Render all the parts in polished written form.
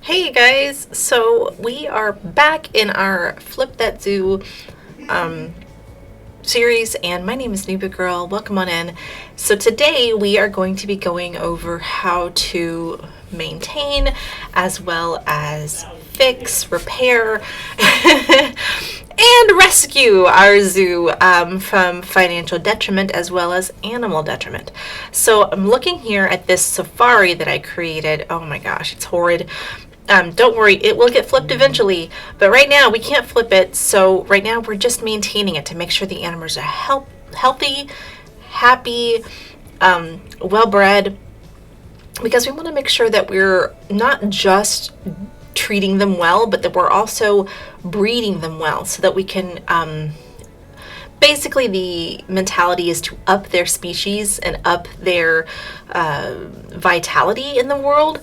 Hey guys, so we are back in our Flip That Zoo series, and my name is Nuba Girl. Welcome on in. So today we are going to be going over how to maintain as well as fix, repair, and rescue our zoo from financial detriment as well as animal detriment. So I'm looking here at this safari that I created. Oh my gosh, it's horrid. Don't worry, it will get flipped eventually, but right now we can't flip it, so right now we're just maintaining it to make sure the animals are healthy, happy, well-bred, because we want to make sure that we're not just treating them well, but that we're also breeding them well so that we can basically the mentality is to up their species and up their vitality in the world.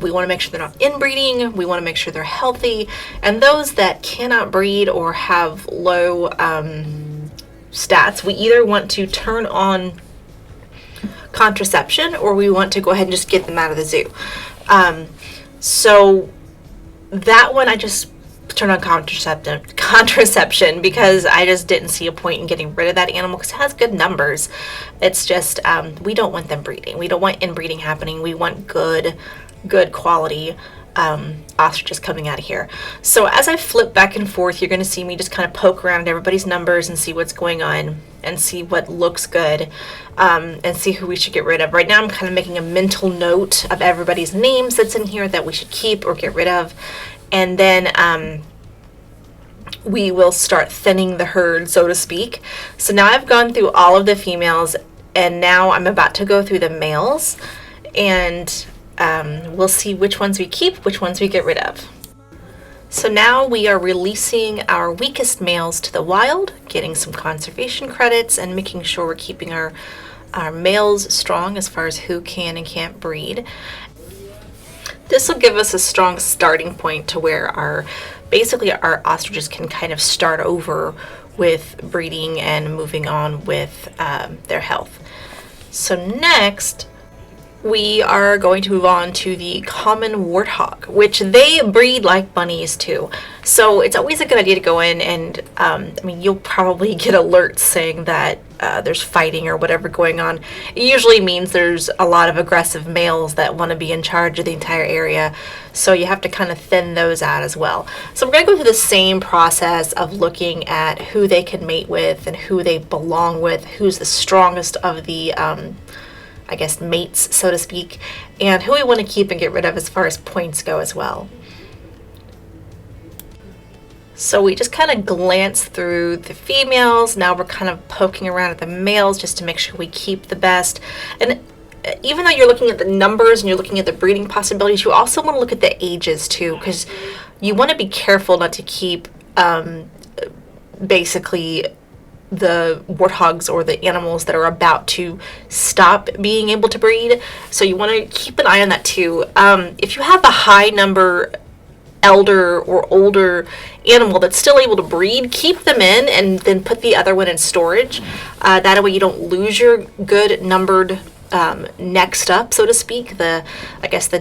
We want to make sure they're not inbreeding. We want to make sure they're healthy. And those that cannot breed or have low stats, we either want to turn on contraception or we want to go ahead and just get them out of the zoo. So that one I just turn on contraception because I just didn't see a point in getting rid of that animal because it has good numbers. It's just we don't want them breeding. We don't want inbreeding happening. We want good quality ostriches coming out of here. So as I flip back and forth, you're going to see me just kind of poke around at everybody's numbers and see what's going on and see what looks good and see who we should get rid of. Right now I'm kind of making a mental note of everybody's names that's in here that we should keep or get rid of. And then we will start thinning the herd, so to speak. So now I've gone through all of the females, and now I'm about to go through the males, and we'll see which ones we keep, which ones we get rid of. So now we are releasing our weakest males to the wild, getting some conservation credits, and making sure we're keeping our males strong as far as who can and can't breed. This will give us a strong starting point to where our ostriches can kind of start over with breeding and moving on with their health. So next, we are going to move on to the common warthog, which they breed like bunnies too. So it's always a good idea to go in and, you'll probably get alerts saying that there's fighting or whatever going on. It usually means there's a lot of aggressive males that want to be in charge of the entire area. So you have to kind of thin those out as well. So we're going to go through the same process of looking at who they can mate with and who they belong with, who's the strongest of the mates, so to speak, and who we want to keep and get rid of as far as points go as well. So we just kind of glance through the females. Now we're kind of poking around at the males just to make sure we keep the best. And even though you're looking at the numbers and you're looking at the breeding possibilities, you also want to look at the ages too, because you want to be careful not to keep basically the warthogs or the animals that are about to stop being able to breed. So you want to keep an eye on that too. If you have a high number elder or older animal that's still able to breed, keep them in and then put the other one in storage. That way you don't lose your good numbered next up, so to speak, the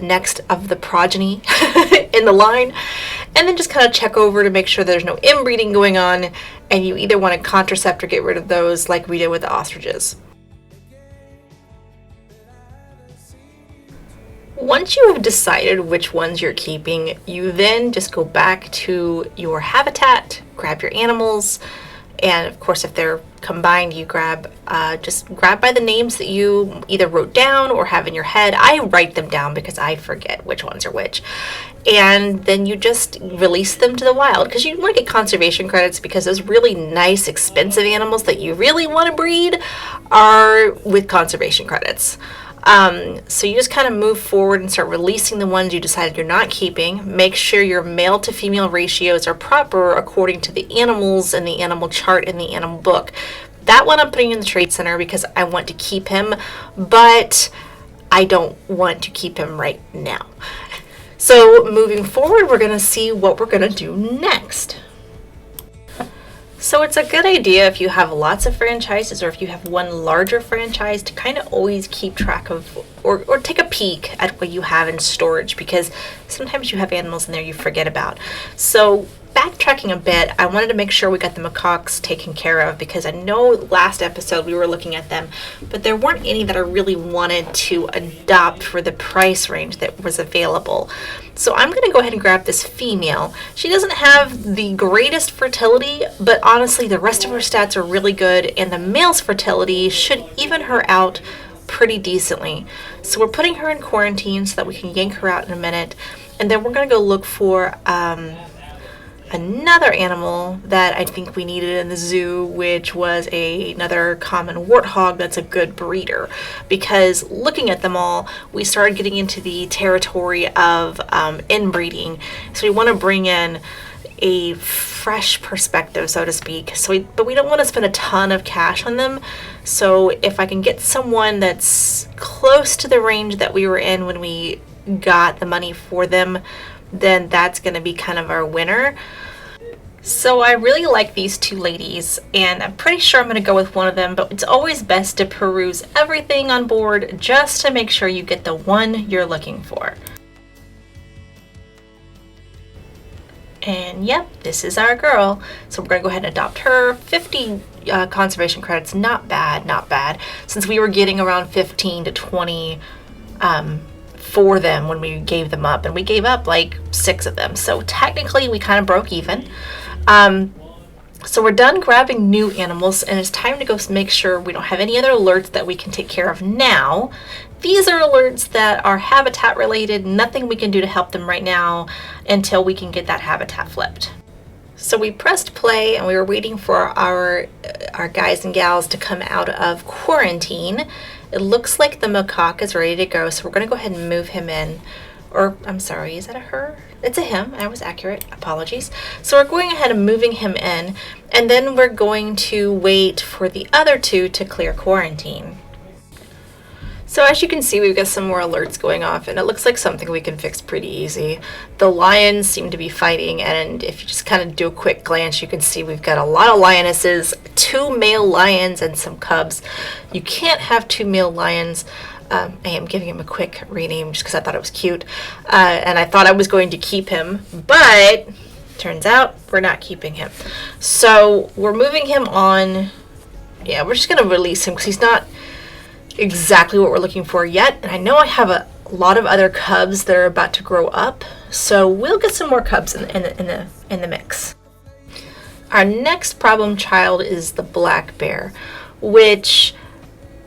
next of the progeny in the line. And then just kind of check over to make sure there's no inbreeding going on, and you either want to contracept or get rid of those like we did with the ostriches. Once you have decided which ones you're keeping, you then just go back to your habitat, grab your animals, and of course if they're combined, you grab by the names that you either wrote down or have in your head. I write them down because I forget which ones are which. And then you just release them to the wild because you want to get conservation credits, because those really nice, expensive animals that you really want to breed are with conservation credits. So you just kind of move forward and start releasing the ones you decided you're not keeping. Make sure your male to female ratios are proper according to the animals and the animal chart in the animal book. That one I'm putting in the trade center because I want to keep him, but I don't want to keep him right now. So moving forward, we're going to see what we're going to do next. So it's a good idea if you have lots of franchises or if you have one larger franchise to kind of always keep track of or take a peek at what you have in storage, because sometimes you have animals in there you forget about. So backtracking a bit, I wanted to make sure we got the macaques taken care of, because I know last episode we were looking at them, but there weren't any that I really wanted to adopt for the price range that was available. So I'm going to go ahead and grab this female. She doesn't have the greatest fertility, but honestly the rest of her stats are really good, and the male's fertility should even her out pretty decently. So we're putting her in quarantine so that we can yank her out in a minute, and then we're going to go look for another animal that I think we needed in the zoo, which was another common warthog that's a good breeder, because looking at them all, we started getting into the territory of inbreeding. So we want to bring in a fresh perspective, so to speak. But we don't want to spend a ton of cash on them. So if I can get someone that's close to the range that we were in when we got the money for them, then that's going to be kind of our winner. So I really like these two ladies, and I'm pretty sure I'm going to go with one of them, but it's always best to peruse everything on board just to make sure you get the one you're looking for. And yep, this is our girl. So we're going to go ahead and adopt her. 50 conservation credits, not bad, not bad, since we were getting around 15 to 20 for them when we gave them up, and we gave up like 6 of them, so technically we kind of broke even. So we're done grabbing new animals, and it's time to go make sure we don't have any other alerts that we can take care of now. These are alerts that are habitat related, nothing we can do to help them right now until we can get that habitat flipped. So we pressed play, and we were waiting for our guys and gals to come out of quarantine. It looks like the macaque is ready to go, so we're going to go ahead and move him in. Or, I'm sorry, is that a her? It's a him. I was accurate. Apologies. So we're going ahead and moving him in, and then we're going to wait for the other 2 to clear quarantine. So as you can see, we've got some more alerts going off, and it looks like something we can fix pretty easy. The lions seem to be fighting, and if you just kind of do a quick glance, you can see we've got a lot of lionesses, 2 male lions, and some cubs. You can't have 2 male lions. I am giving him a quick rename just because I thought it was cute, and I thought I was going to keep him, but turns out we're not keeping him. So we're moving him on. Yeah, we're just going to release him because he's not exactly what we're looking for yet, and I know I have a lot of other cubs that are about to grow up, so we'll get some more cubs in the mix. Our next problem child is the black bear, which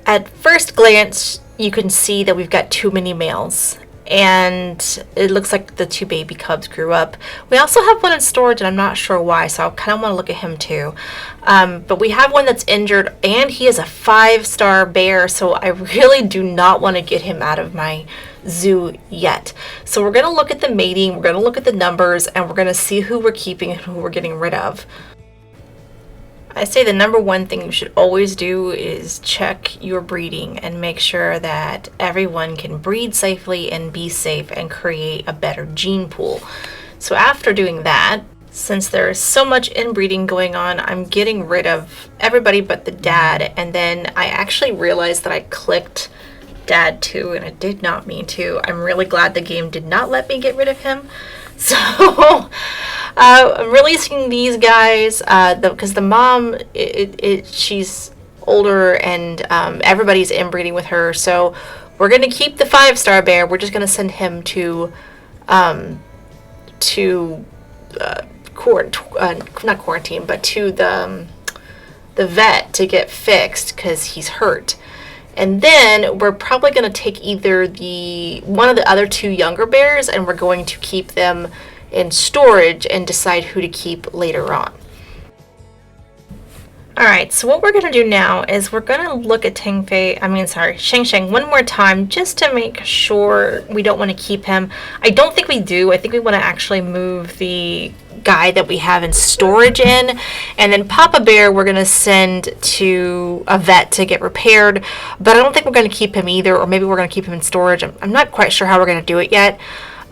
at first glance you can see that we've got too many males, and it looks like the 2 baby cubs grew up. We also have one in storage, and I'm not sure why, so I kind of want to look at him too. But we have one that's injured, and he is a 5-star bear, so I really do not want to get him out of my zoo yet. So we're going to look at the mating, we're going to look at the numbers, and we're going to see who we're keeping and who we're getting rid of. I say the number one thing you should always do is check your breeding and make sure that everyone can breed safely and be safe and create a better gene pool. So after doing that, since there's so much inbreeding going on, I'm getting rid of everybody but the dad, and then I actually realized that I clicked dad too, and I did not mean to. I'm really glad the game did not let me get rid of him. So I'm releasing these guys because the mom, she's older, and everybody's inbreeding with her. So we're going to keep the 5-star bear. We're just going to send him to not quarantine, but to the vet to get fixed because he's hurt. And then we're probably going to take either one of the other 2 younger bears, and we're going to keep them in storage and decide who to keep later on. Alright, so what we're going to do now is we're going to look at Shang Shang one more time just to make sure we don't want to keep him. I don't think we do. I think we want to actually move the guy that we have in storage in, and then Papa Bear we're going to send to a vet to get repaired, but I don't think we're going to keep him either, or maybe we're going to keep him in storage. I'm not quite sure how we're going to do it yet.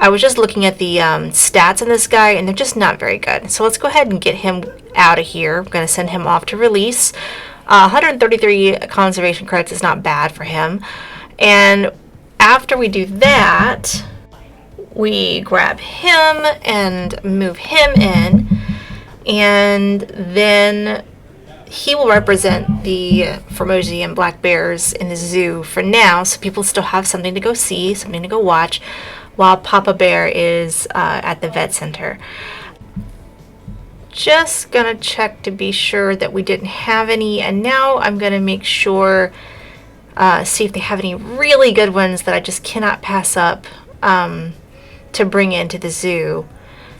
I was just looking at the stats on this guy, and they're just not very good. So let's go ahead and get him out of here. I'm going to send him off to release. 133 conservation credits is not bad for him. And after we do that, we grab him and move him in, and then he will represent the Formosi and black bears in the zoo for now, so people still have something to go see, something to go watch, while Papa Bear is at the vet center. Just gonna check to be sure that we didn't have any, and now I'm gonna make sure, see if they have any really good ones that I just cannot pass up to bring into the zoo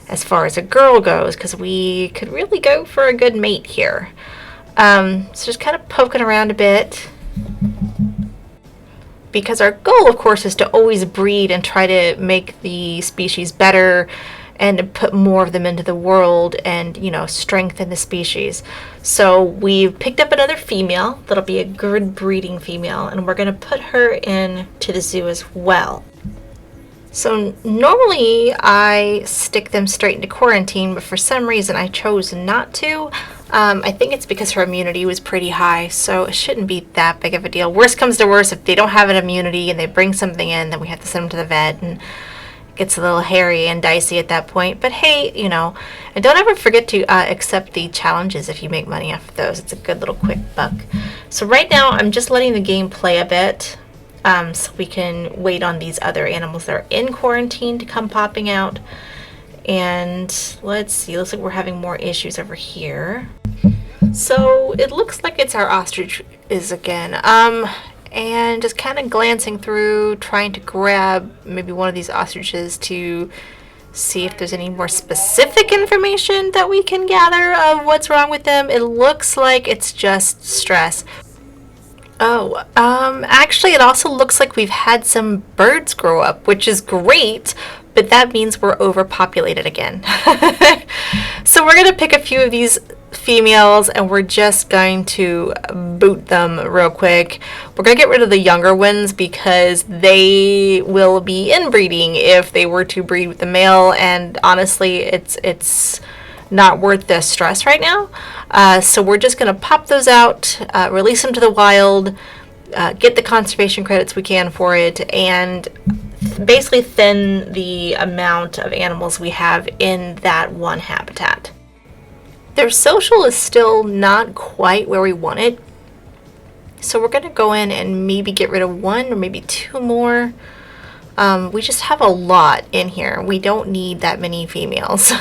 as far as a girl goes, because we could really go for a good mate here. So just kind of poking around a bit, because our goal, of course, is to always breed and try to make the species better and to put more of them into the world and, you know, strengthen the species. So we've picked up another female that'll be a good breeding female, and we're going to put her into the zoo as well. So normally I stick them straight into quarantine, but for some reason I chose not to. I think it's because her immunity was pretty high, so it shouldn't be that big of a deal. Worst comes to worst, if they don't have an immunity and they bring something in, then we have to send them to the vet, and it gets a little hairy and dicey at that point. But hey, you know, and don't ever forget to accept the challenges if you make money off of those. It's a good little quick buck. So right now I'm just letting the game play a bit. So we can wait on these other animals that are in quarantine to come popping out. And let's see, looks like we're having more issues over here. So it looks like it's our ostriches again. And just kind of glancing through, trying to grab maybe one of these ostriches to see if there's any more specific information that we can gather of what's wrong with them. It looks like it's just stress. Oh, actually it also looks like we've had some birds grow up, which is great, but that means we're overpopulated again. So we're going to pick a few of these females and we're just going to boot them real quick. We're going to get rid of the younger ones because they will be inbreeding if they were to breed with the male, and honestly it's not worth the stress right now. So we're just going to pop those out, release them to the wild, get the conservation credits we can for it, and basically thin the amount of animals we have in that one habitat. Their social is still not quite where we want it, so we're going to go in and maybe get rid of one or maybe two more. We just have a lot in here. We don't need that many females.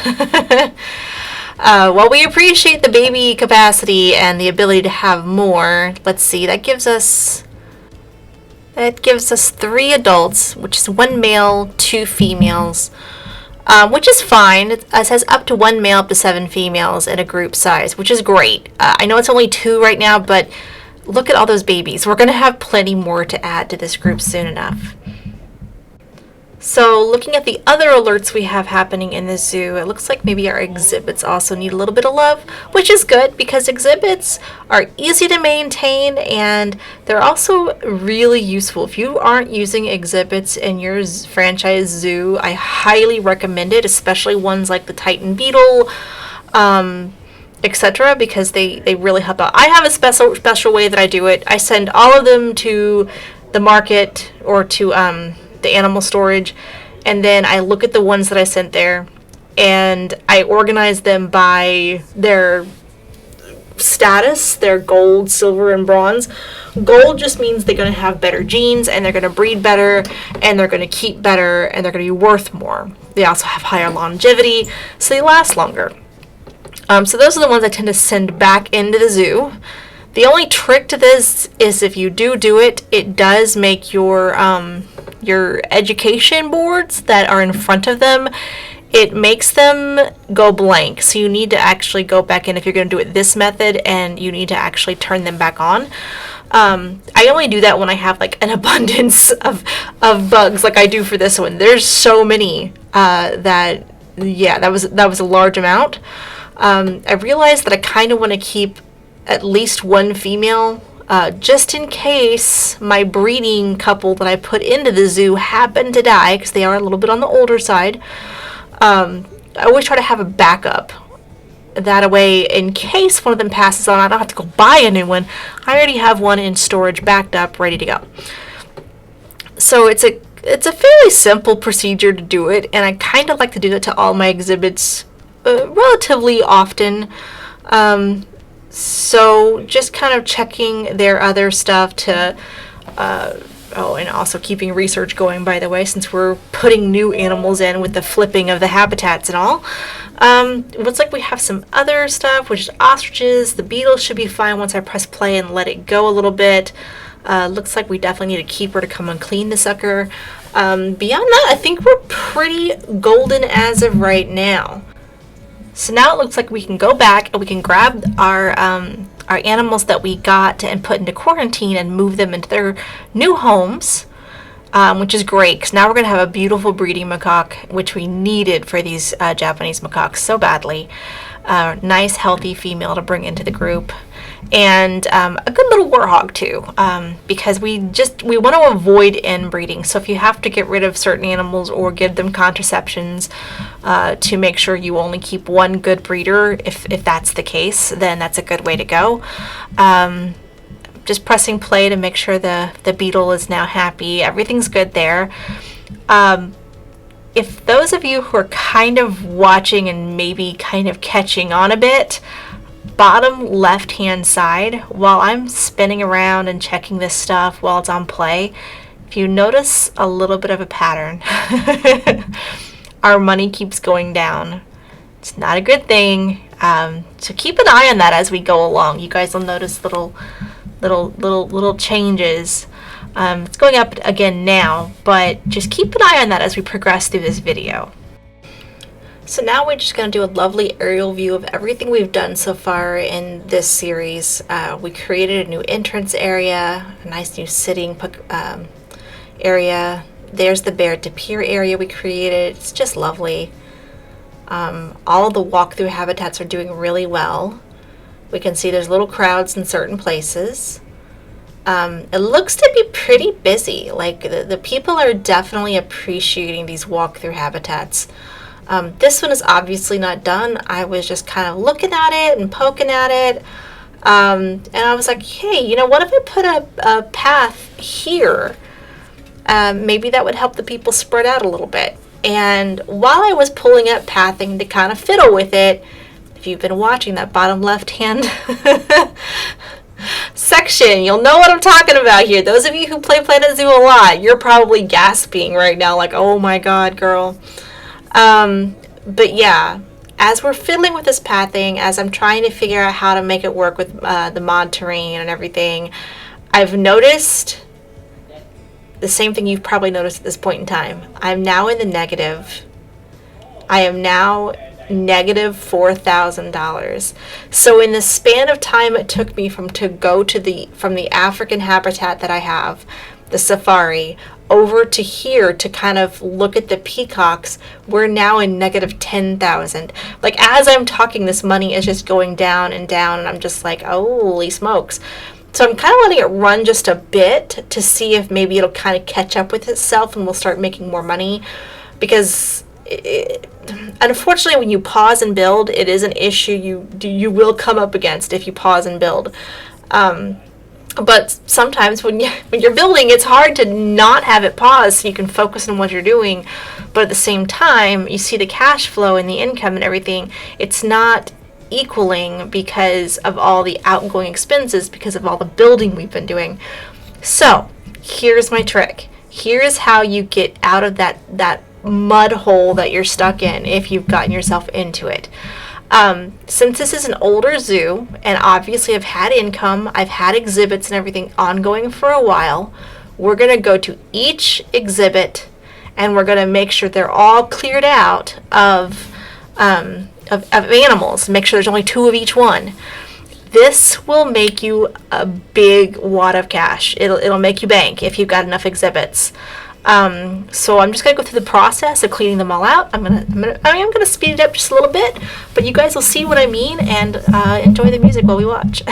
While we appreciate the baby capacity and the ability to have more, let's see, that gives us 3 adults, which is 1 male, 2 females, which is fine. It says up to 1 male, up to 7 females in a group size, which is great. I know it's only 2 right now, but look at all those babies. We're going to have plenty more to add to this group soon enough. So looking at the other alerts we have happening in the zoo, it looks like maybe our exhibits also need a little bit of love, which is good because exhibits are easy to maintain and they're also really useful. If you aren't using exhibits in your franchise zoo, I highly recommend it, especially ones like the Titan Beetle, etc., because they really help out. I have a special way that I do it. I send all of them to the market or to the animal storage, and then I look at the ones that I sent there and I organize them by their status, their gold, silver, and bronze. Gold just means they're going to have better genes and they're going to breed better and they're going to keep better and they're going to be worth more. They also have higher longevity, so they last longer. So those are the ones I tend to send back into the zoo. The only trick to this is if you do it, it does make your education boards that are in front of them, it makes them go blank. So you need to actually go back in if you're going to do it this method, and you need to actually turn them back on. I only do that when I have like an abundance of bugs like I do for this one. There's so many that was a large amount. I realized that I kind of want to keep at least 1 female just in case my breeding couple that I put into the zoo happened to die, because they are a little bit on the older side. I always try to have a backup. That way, in case one of them passes on, I don't have to go buy a new one. I already have one in storage, backed up, ready to go. So it's a fairly simple procedure to do it, and I kind of like to do it to all my exhibits relatively often. So just kind of checking their other stuff to, and also keeping research going, by the way, since we're putting new animals in with the flipping of the habitats and all. It looks like we have some other stuff, which is ostriches. The beetles should be fine once I press play and let it go a little bit. Looks like we definitely need a keeper to come and clean the sucker. Beyond that, I think we're pretty golden as of right now. So now it looks like we can go back and we can grab our animals that we got and put into quarantine and move them into their new homes, which is great, because now we're going to have a beautiful breeding macaque, which we needed for these Japanese macaques so badly. Nice, healthy female to bring into the group. And a good little warthog too, because we want to avoid inbreeding. So if you have to get rid of certain animals or give them contraceptions to make sure you only keep one good breeder, if that's the case, then that's a good way to go. Just pressing play to make sure the beetle is now happy. Everything's good there. If those of you who are kind of watching and maybe kind of catching on a bit, bottom left hand side, while I'm spinning around and checking this stuff while it's on play, if you notice a little bit of a pattern, our money keeps going down. It's not a good thing. So keep an eye on that as we go along. You guys will notice little changes. It's going up again now, but just keep an eye on that as we progress through this video. So now we're just going to do a lovely aerial view of everything we've done so far in this series. We created a new entrance area, a nice new sitting area. There's the bear to pier area we created. It's just lovely. All of the walkthrough habitats are doing really well. We can see there's little crowds in certain places. It looks to be pretty busy. Like the people are definitely appreciating these walkthrough habitats. This one is obviously not done. I was just kind of looking at it and poking at it. And I was like, hey, you know, what if I put a path here? Maybe that would help the people spread out a little bit. And while I was pulling up pathing to kind of fiddle with it, if you've been watching that bottom left hand section, you'll know what I'm talking about here. Those of you who play Planet Zoo a lot, you're probably gasping right now like, oh my god, girl. But yeah, as we're fiddling with this pathing, as I'm trying to figure out how to make it work with the mod terrain and everything, I've noticed the same thing you've probably noticed at this point in time. I'm now in the negative. I am now negative $4,000. So in the span of time it took me from the African habitat that I have, the safari, over to here to kind of look at the peacocks, we're now in negative 10,000. Like as I'm talking, this money is just going down and down, and I'm just like, holy smokes. So I'm kind of letting it run just a bit to see if maybe it'll kind of catch up with itself and we'll start making more money, because unfortunately when you pause and build, it is an issue you will come up against if you pause and build. But sometimes when you're building, it's hard to not have it pause so you can focus on what you're doing. But at the same time, you see the cash flow and the income and everything, it's not equaling because of all the outgoing expenses, because of all the building we've been doing. So here's my trick. Here's how you get out of that mud hole that you're stuck in if you've gotten yourself into it. Since this is an older zoo, and obviously I've had income, I've had exhibits and everything ongoing for a while, we're going to go to each exhibit and we're going to make sure they're all cleared out of animals. Make sure there's only 2 of each one. This will make you a big wad of cash. It'll make you bank if you've got enough exhibits. So I'm just gonna go through the process of cleaning them all out. I'm gonna speed it up just a little bit, but you guys will see what I mean and enjoy the music while we watch.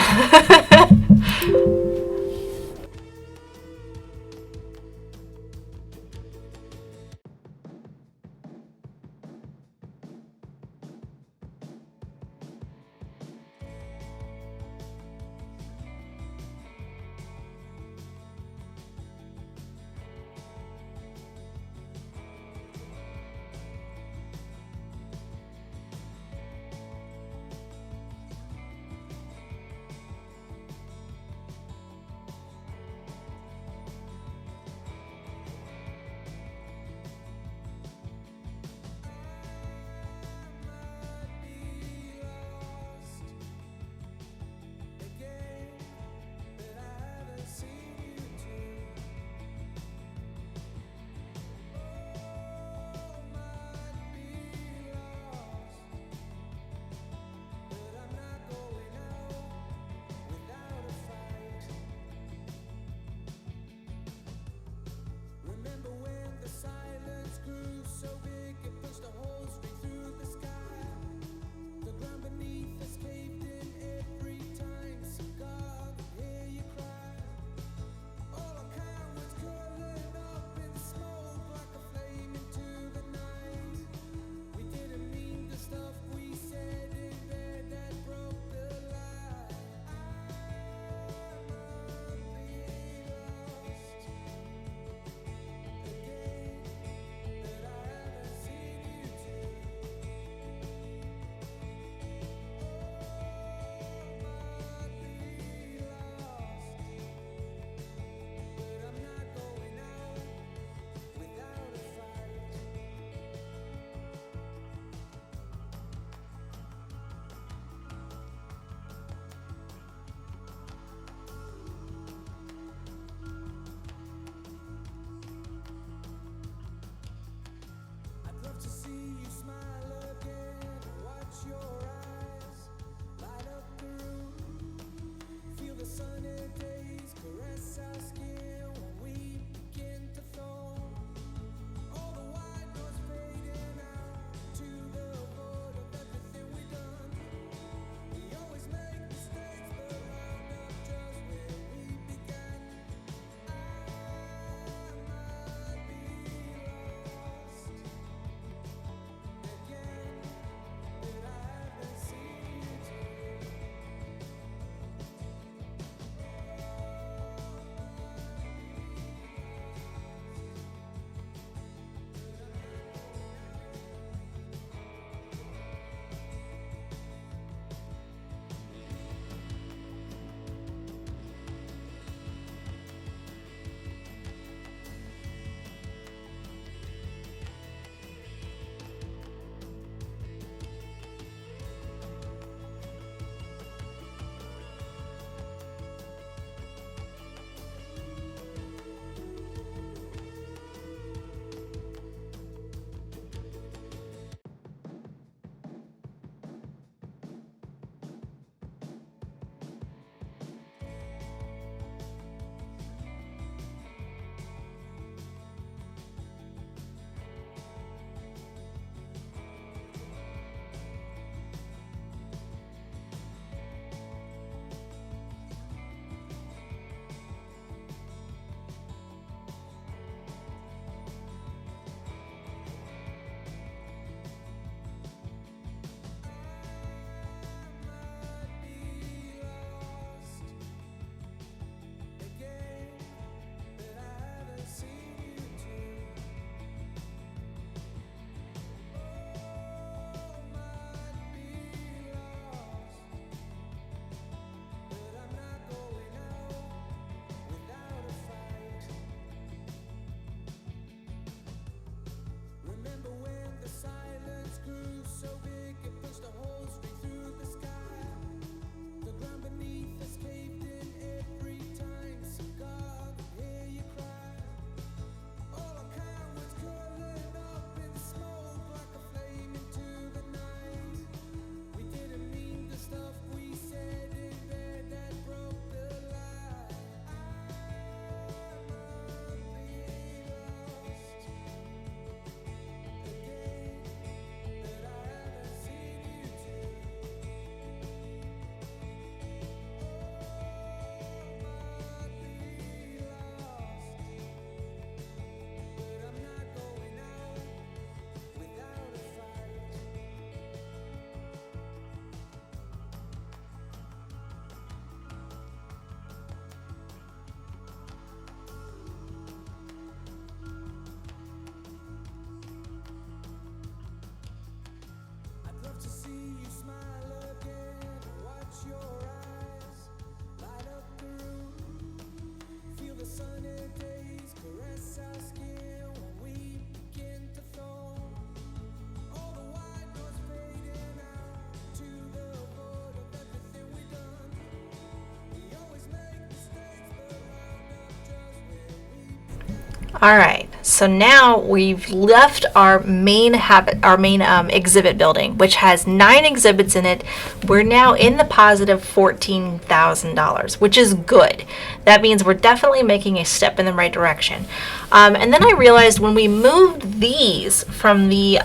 All right, so now we've left our main exhibit building, which has 9 exhibits in it. We're now in the positive $14,000, which is good. That means we're definitely making a step in the right direction. And then I realized when we moved these from the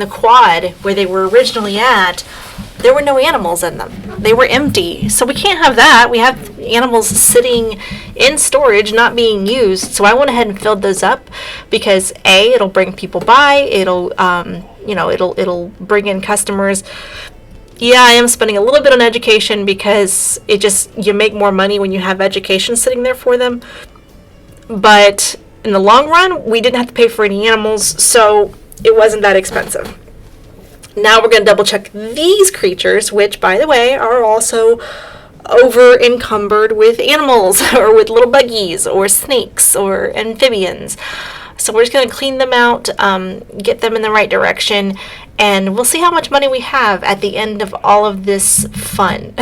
quad where they were originally at, there were no animals in them. They were empty. So we can't have that. We have animals sitting in storage, not being used. So I went ahead and filled those up because A, it'll bring people by. It'll, it'll bring in customers. Yeah, I am spending a little bit on education because you make more money when you have education sitting there for them. But in the long run, we didn't have to pay for any animals, so it wasn't that expensive. Now we're going to double check these creatures, which, by the way, are also over encumbered with animals or with little buggies or snakes or amphibians. So we're just going to clean them out, get them in the right direction, and we'll see how much money we have at the end of all of this fun.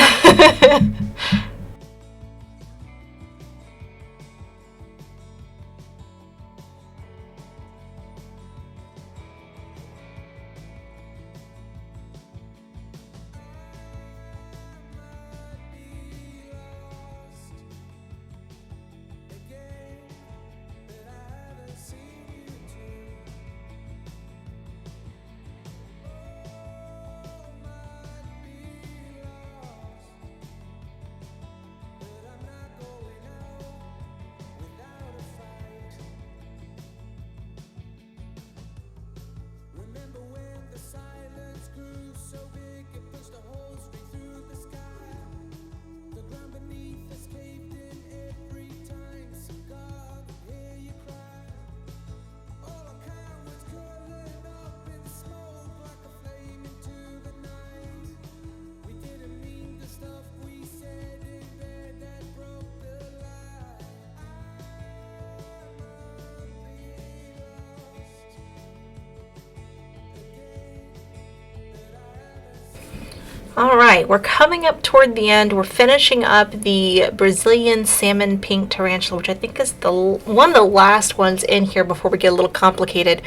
All right, we're coming up toward the end. We're finishing up the Brazilian salmon pink tarantula, which I think is one of the last ones in here before we get a little complicated.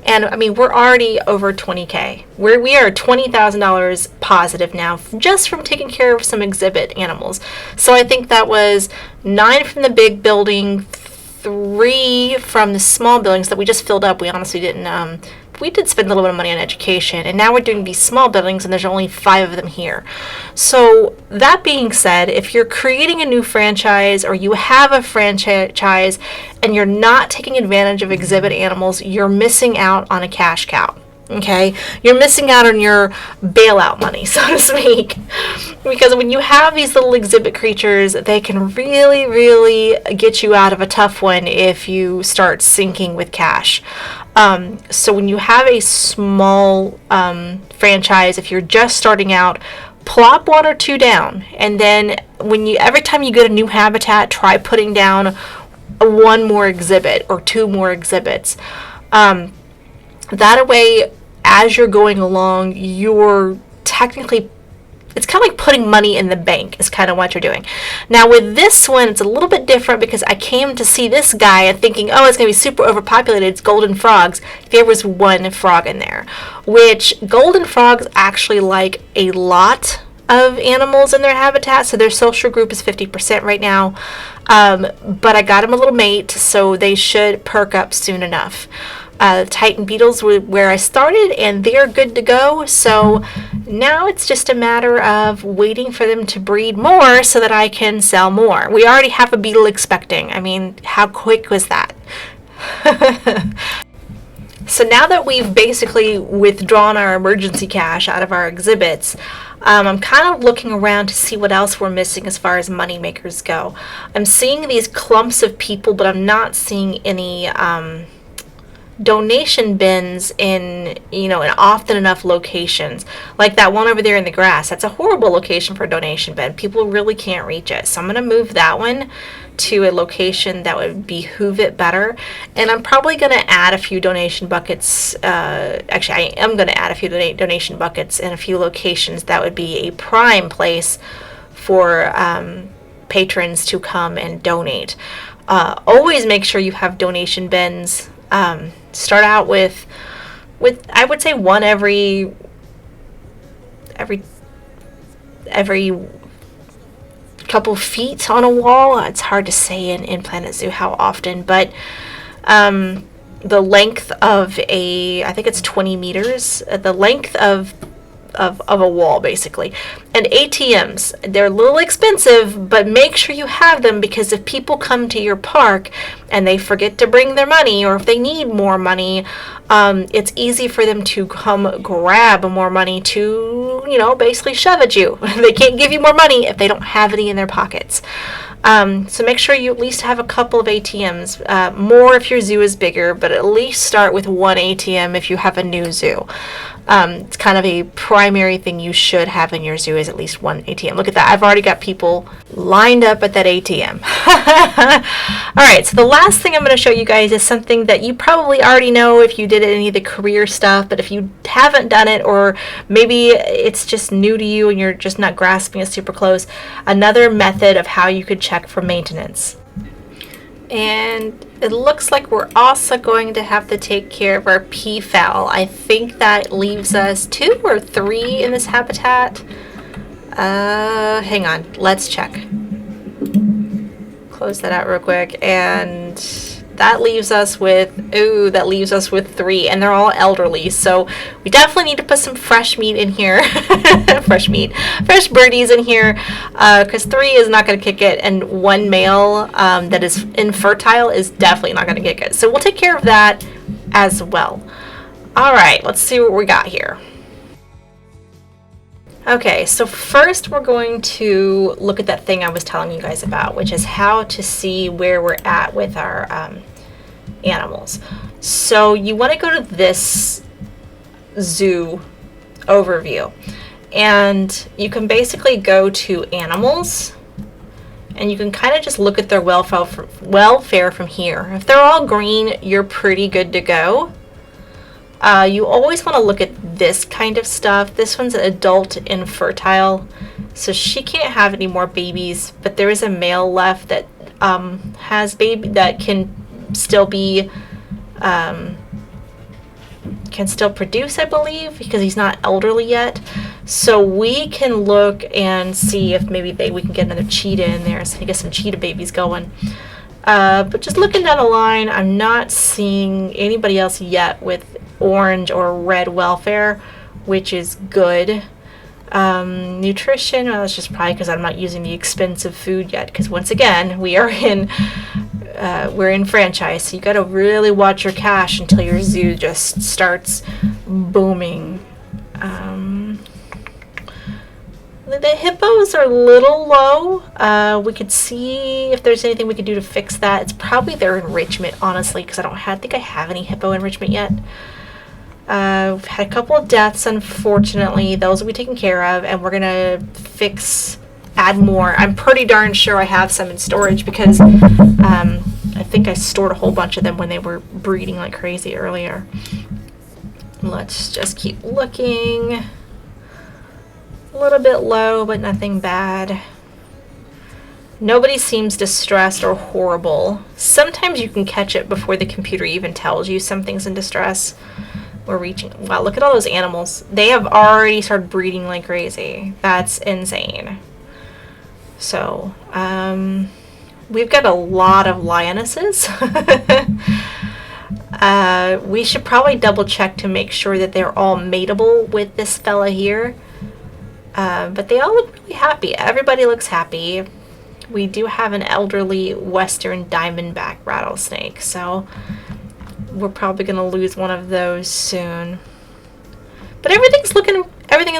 And I mean, we're already over 20K. We are $20,000 positive now just from taking care of some exhibit animals. So I think that was 9 from the big building, 3 from the small buildings that we just filled up. We honestly didn't. We did spend a little bit of money on education, and now we're doing these small buildings, and there's only 5 of them here. So that being said, if you're creating a new franchise or you have a franchise and you're not taking advantage of exhibit animals, you're missing out on a cash cow. Okay, you're missing out on your bailout money, so to speak, because when you have these little exhibit creatures, they can really, really get you out of a tough one if you start sinking with cash. So when you have a small franchise, if you're just starting out, plop 1 or 2 down, and then every time you get a new habitat, try putting down 1 more exhibit or 2 more exhibits. That way, as you're going along, you're technically, it's kind of like putting money in the bank is kind of what you're doing. Now with this one, it's a little bit different because I came to see this guy and thinking, oh, it's going to be super overpopulated. It's golden frogs. There was 1 frog in there, which golden frogs actually like a lot of animals in their habitat, so their social group is 50% right now. But I got them a little mate, so they should perk up soon enough. Titan beetles were where I started, and they're good to go. So now it's just a matter of waiting for them to breed more so that I can sell more. We already have a beetle expecting. I mean, how quick was that? So now that we've basically withdrawn our emergency cash out of our exhibits, I'm kind of looking around to see what else we're missing as far as money makers go. I'm seeing these clumps of people, but I'm not seeing any donation bins in often enough locations. Like that one over there in the grass. That's a horrible location for a donation bin. People really can't reach it. So I'm going to move that one to a location that would behoove it better. And I'm probably going to add a few donation buckets. Actually, I am going to add a few donation buckets in a few locations that would be a prime place for patrons to come and donate. Always make sure you have donation bins. Start out with I would say one every couple feet on a wall. It's hard to say in Planet Zoo how often, but the length of I think it's 20 meters, the length of a wall, basically. And ATMs, they're a little expensive, but make sure you have them, because if people come to your park and they forget to bring their money, or if they need more money, it's easy for them to come grab more money to, basically shove at you. They can't give you more money if they don't have any in their pockets. So make sure you at least have a couple of ATMs, more if your zoo is bigger, but at least start with one ATM if you have a new zoo. It's kind of a primary thing you should have in your zoo, is at least one ATM. Look at that. I've already got people lined up at that ATM. Alright, so the last thing I'm going to show you guys is something that you probably already know if you did any of the career stuff, but if you haven't done it, or maybe it's just new to you and you're just not grasping it super close, another method of how you could check for maintenance. And it looks like we're also going to have to take care of our peafowl. I think that leaves us 2 or 3 in this habitat. Hang on, let's check. Close that out real quick, and that leaves us with 3, and they're all elderly, so we definitely need to put some fresh meat in here. fresh birdies in here, because 3 is not going to kick it, and 1 male that is infertile is definitely not going to kick it. So we'll take care of that as well. Alright, let's see what we got here. Okay, so first we're going to look at that thing I was telling you guys about, which is how to see where we're at with our animals. So you want to go to this zoo overview, and you can basically go to animals, and you can kind of just look at their welfare from here. If they're all green, you're pretty good to go. You always want to look at this kind of stuff. This one's an adult infertile, so she can't have any more babies, but there is a male left that has baby that can still produce, I believe, because he's not elderly yet. So we can look and see if maybe we can get another cheetah in there, so we get some cheetah babies going. But just looking down the line, I'm not seeing anybody else yet with orange or red welfare, which is good. Nutrition, well, that's just probably because I'm not using the expensive food yet, because once again, we're in franchise, so you got to really watch your cash until your zoo just starts booming. The hippos are a little low. We could see if there's anything we could do to fix that. It's probably their enrichment, honestly, because I think I have any hippo enrichment yet. We've had a couple of deaths, unfortunately. Those will be taken care of, and we're gonna add more. I'm pretty darn sure I have some in storage, because I think I stored a whole bunch of them when they were breeding like crazy earlier. Let's just keep looking. A little bit low, but nothing bad. Nobody seems distressed or horrible. Sometimes you can catch it before the computer even tells you something's in distress. We're reaching. Wow, look at all those animals. They have already started breeding like crazy. That's insane. So, we've got a lot of lionesses. We should probably double check to make sure that they're all mateable with this fella here. But they all look really happy. Everybody looks happy. We do have an elderly western diamondback rattlesnake, so we're probably going to lose one of those soon. But everything is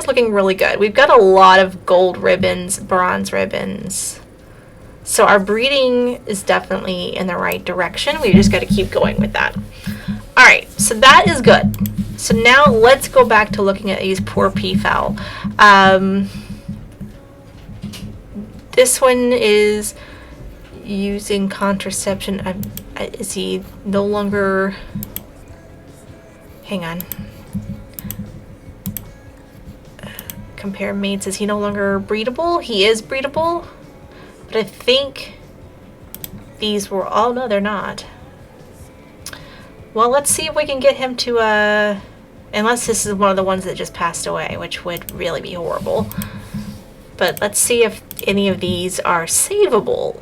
looking really good. We've got a lot of gold ribbons, bronze ribbons. So our breeding is definitely in the right direction. We just got to keep going with that. Alright, so that is good. So now let's go back to looking at these poor peafowl. This one is using contraception. Is he no longer... Hang on. Compare mates. Is he no longer breedable? He is breedable. But I think these were, oh no, they're not. Well, let's see if we can get him to, unless this is one of the ones that just passed away, which would really be horrible. But let's see if any of these are savable.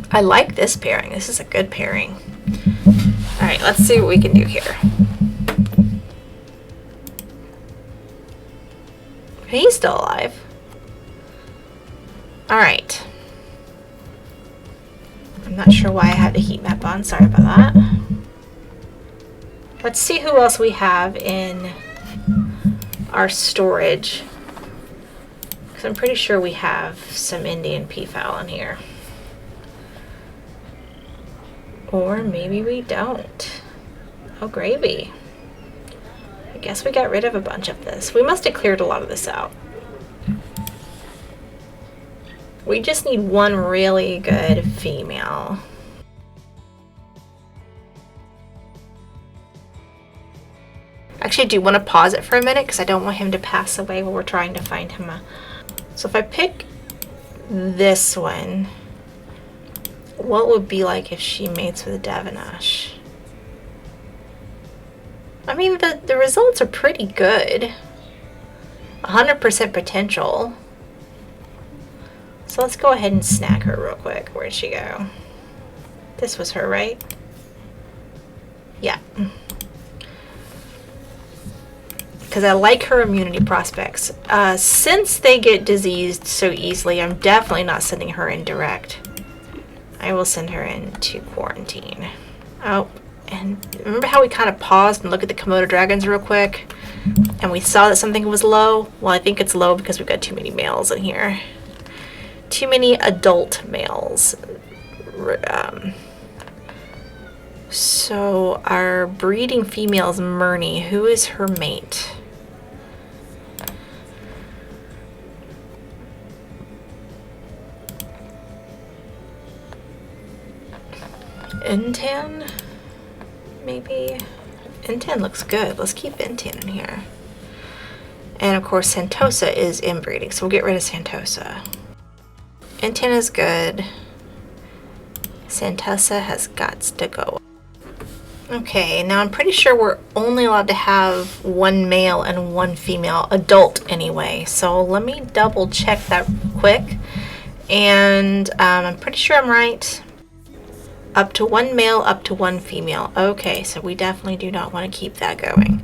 I like this pairing. This is a good pairing. Alright, let's see what we can do here. He's still alive. Alright. I'm not sure why I had the heat map on. Sorry about that. Let's see who else we have in our storage. Because I'm pretty sure we have some Indian peafowl in here. Or maybe we don't. Oh, gravy. I guess we got rid of a bunch of this. We must have cleared a lot of this out. We just need one really good female. Actually, I do want to pause it for a minute because I don't want him to pass away while we're trying to find him a... So if I pick this one, what would be like if she mates with a Davinash? I mean, the results are pretty good. 100% potential. So let's go ahead and snag her real quick. Where'd she go? This was her, right? Yeah. Because I like her immunity prospects. Since they get diseased so easily, I'm definitely not sending her in direct. I will send her into quarantine. Oh, and remember how we kind of paused and looked at the Komodo Dragons real quick? And we saw that something was low? Well, I think it's low because we've got too many males in here. Too many adult males. So our breeding female is Myrnie. Who is her mate? Intan? Maybe? Intan looks good. Let's keep Intan in here. And of course Sentosa is inbreeding, so we'll get rid of Sentosa. Intan is good. Sentosa has got to go. Okay, now I'm pretty sure we're only allowed to have one male and one female, adult anyway. So let me double check that quick. And I'm pretty sure I'm right. Up to one male, up to one female. Okay, so we definitely do not want to keep that going.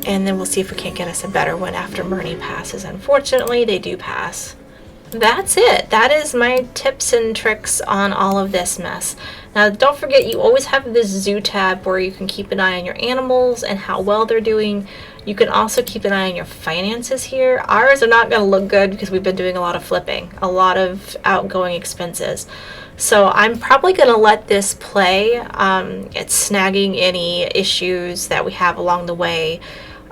And then we'll see if we can't get us a better one after Myrnie passes. Unfortunately, they do pass. That's it. That is my tips and tricks on all of this mess. Now, don't forget, you always have this zoo tab where you can keep an eye on your animals and how well they're doing. You can also keep an eye on your finances here. Ours are not going to look good because we've been doing a lot of flipping, a lot of outgoing expenses. So I'm probably going to let this play. It's snagging any issues that we have along the way,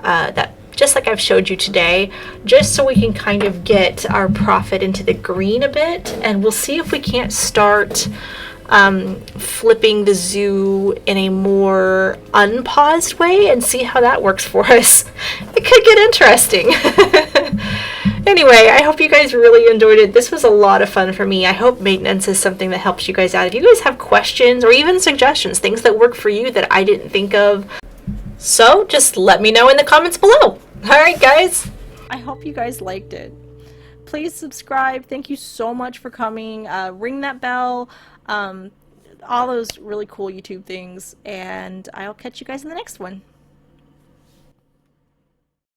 that just like I've showed you today, just so we can kind of get our profit into the green a bit, and we'll see if we can't start flipping the zoo in a more unpaused way and see how that works for us. It could get interesting. Anyway, I hope you guys really enjoyed it. This was a lot of fun for me. I hope maintenance is something that helps you guys out. If you guys have questions or even suggestions, things that work for you that I didn't think of, so just let me know in the comments below. Alright guys, I hope you guys liked it. Please subscribe. Thank you so much for coming. Ring that bell. All those really cool YouTube things. And I'll catch you guys in the next one.